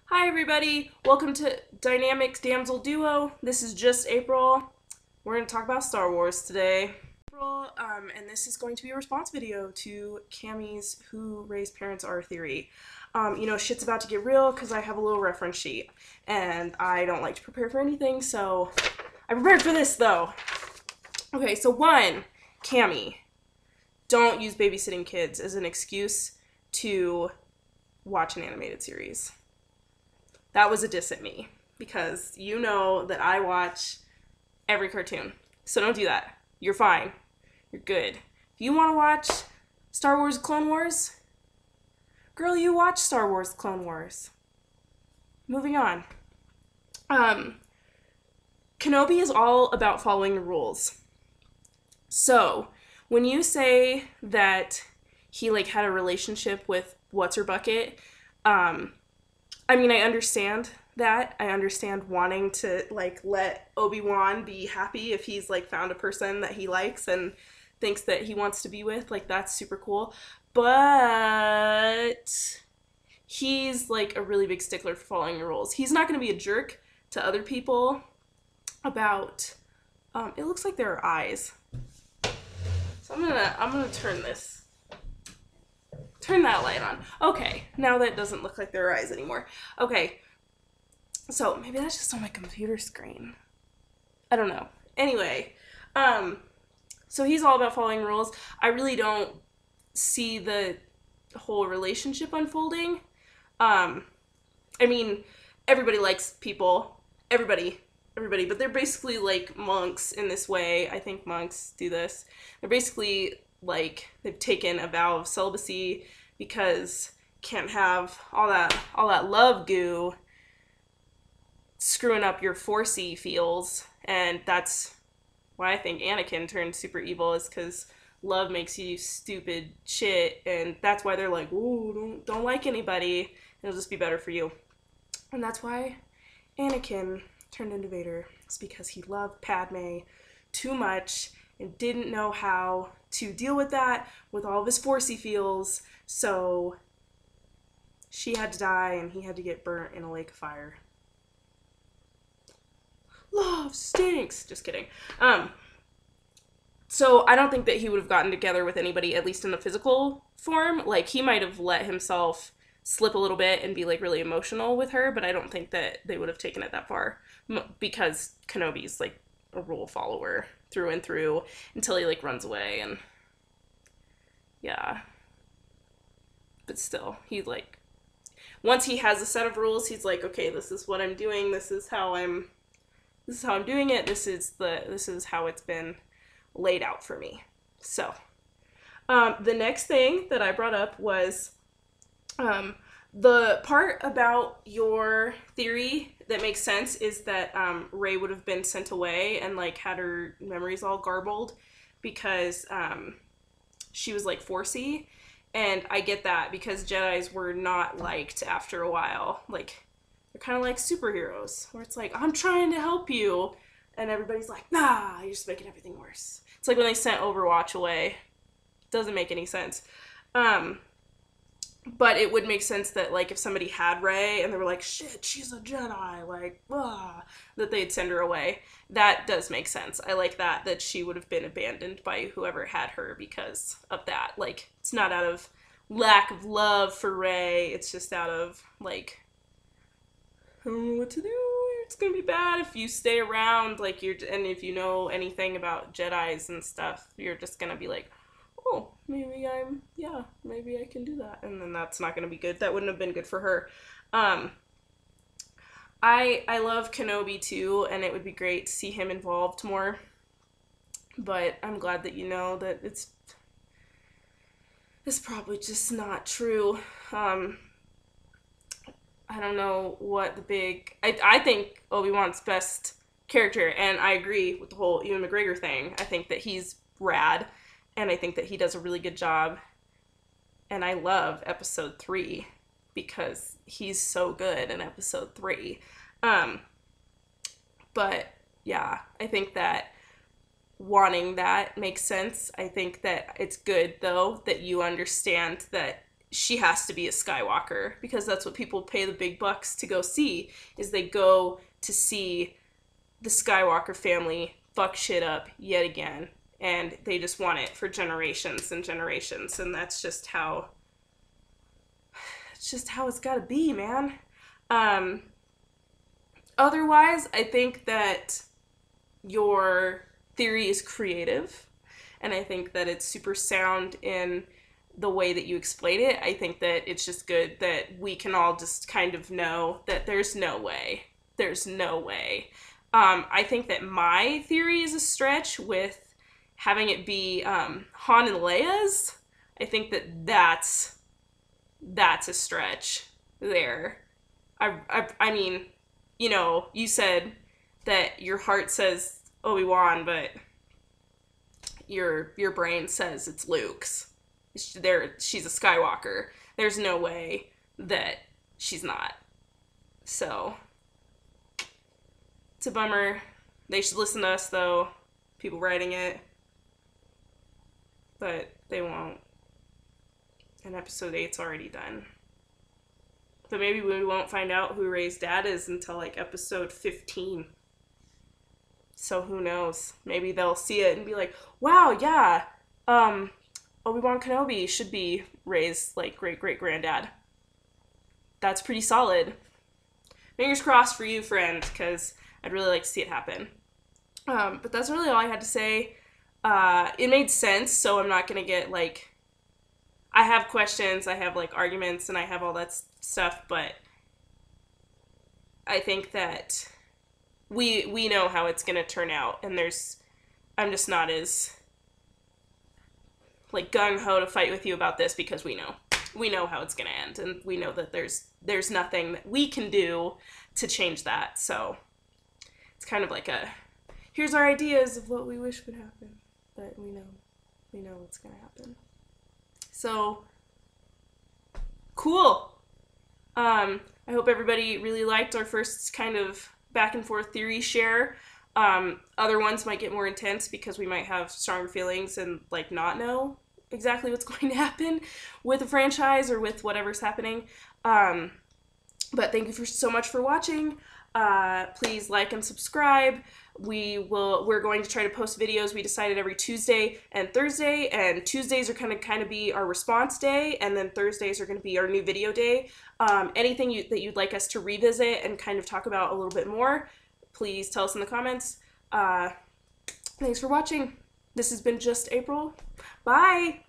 Hi everybody, welcome to Dynamics Damsel Duo. This is just April. We're going to talk about Star Wars today. And this is going to be a response video to Cammy's Who Raised Parents Are theory. Shit's about to get real because I have a little reference sheet, and I don't like to prepare for anything, so I prepared for this though. Okay, so one, Cammy, don't use babysitting kids as an excuse to watch an animated series. That was a diss at me because you know that I watch every cartoon. So don't do that. You're fine. You're good. If you want to watch Star Wars Clone Wars, girl, you watch Star Wars Clone Wars. Moving on. Kenobi is all about following the rules. So, when you say that he had a relationship with What's Her Bucket, I understand that. I understand wanting to let Obi-Wan be happy if he's found a person that he likes and thinks that he wants to be with. That's super cool. But he's a really big stickler for following the rules. He's not going to be a jerk to other people about it looks like there are eyes. So I'm gonna turn that light on. Okay, now that doesn't look like there are eyes anymore. Okay, so maybe that's just on my computer screen. I don't know. Anyway, so he's all about following rules. I really don't see the whole relationship unfolding. Everybody likes people. Everybody, but they're basically like monks in this way. I think monks do this. They're basically they've taken a vow of celibacy because can't have all that love goo screwing up your 4C feels, and that's why I think Anakin turned super evil, is because love makes you stupid shit, and that's why they're like, ooh, don't like anybody, it'll just be better for you. And that's why Anakin turned into Vader. It's because he loved Padme too much and didn't know how to deal with that with all of his 4C feels, so she had to die and he had to get burnt in a lake of fire. Love stinks. Just kidding. So I don't think that he would have gotten together with anybody, at least in the physical form. He might have let himself slip a little bit and be really emotional with her, but I don't think that they would have taken it that far because Kenobi's a rule follower through and through until he runs away, and yeah. But still, he once he has a set of rules, he's okay, this is what I'm doing, this is how I'm doing it, this is how it's been laid out for me. So the next thing that I brought up was the part about your theory that makes sense is that Rey would have been sent away and had her memories all garbled because she was 4C, and I get that because Jedis were not liked after a while. They're kind of like superheroes, where it's I'm trying to help you, and everybody's like, nah, you're just making everything worse. It's when they sent Overwatch away. Doesn't make any sense. But it would make sense that if somebody had Rey and they were shit, she's a Jedi, that they'd send her away. That does make sense. I like that she would have been abandoned by whoever had her because of that. It's not out of lack of love for Rey, it's just out of I don't know what to do. It's gonna be bad if you stay around, and if you know anything about Jedis and stuff, you're just gonna be oh, maybe I can do that. And then that's not going to be good. That wouldn't have been good for her. I love Kenobi too, and it would be great to see him involved more. But I'm glad that you know that it's probably just not true. I don't know what the big... I think Obi-Wan's best character, and I agree with the whole Ewan McGregor thing. I think that he's rad, and I think that he does a really good job. And I love episode 3 because he's so good in episode 3. But yeah, I think that wanting that makes sense. I think that it's good, though, that you understand that she has to be a Skywalker, because that's what people pay the big bucks to go see, is they go to see the Skywalker family fuck shit up yet again, and they just want it for generations and generations, and that's just how it's gotta be, man. Otherwise, I think that your theory is creative, and I think that it's super sound in the way that you explain it. I think that it's just good that we can all just kind of know that there's no way. There's no way. I think that my theory is a stretch with having it be Han and Leia's. I think that that's a stretch there. I mean, you know, you said that your heart says Obi-Wan, but your brain says it's Luke's. She's a Skywalker. There's no way that she's not. So, it's a bummer. They should listen to us, though, people writing it. But they won't. And episode 8's already done. But maybe we won't find out who Rey's dad is until, like, episode 15. So who knows? Maybe they'll see it and be like, wow, yeah, Obi-Wan Kenobi should be Rey's, like, great-great-granddad. That's pretty solid. Fingers crossed for you, friend, because I'd really like to see it happen. But that's really all I had to say. It made sense, so I'm not going to get, like, I have questions, I have, like, arguments, and I have all that stuff, but I think that we know how it's going to turn out, and I'm just not as, like, gung-ho to fight with you about this, because we know how it's going to end, and we know that there's nothing that we can do to change that. So it's kind of like here's our ideas of what we wish would happen, but we know what's going to happen. So cool. I hope everybody really liked our first kind of back and forth theory share. Other ones might get more intense because we might have stronger feelings and, like, not know exactly what's going to happen with the franchise or with whatever's happening. But thank you so much for watching. Please like and subscribe. We're going to try to post videos. We decided every Tuesday and Thursday, and Tuesdays are going to kind of be our response day, and then Thursdays are going to be our new video day. Anything that you'd like us to revisit and kind of talk about a little bit more, please tell us in the comments. Thanks for watching. This has been Just April. Bye!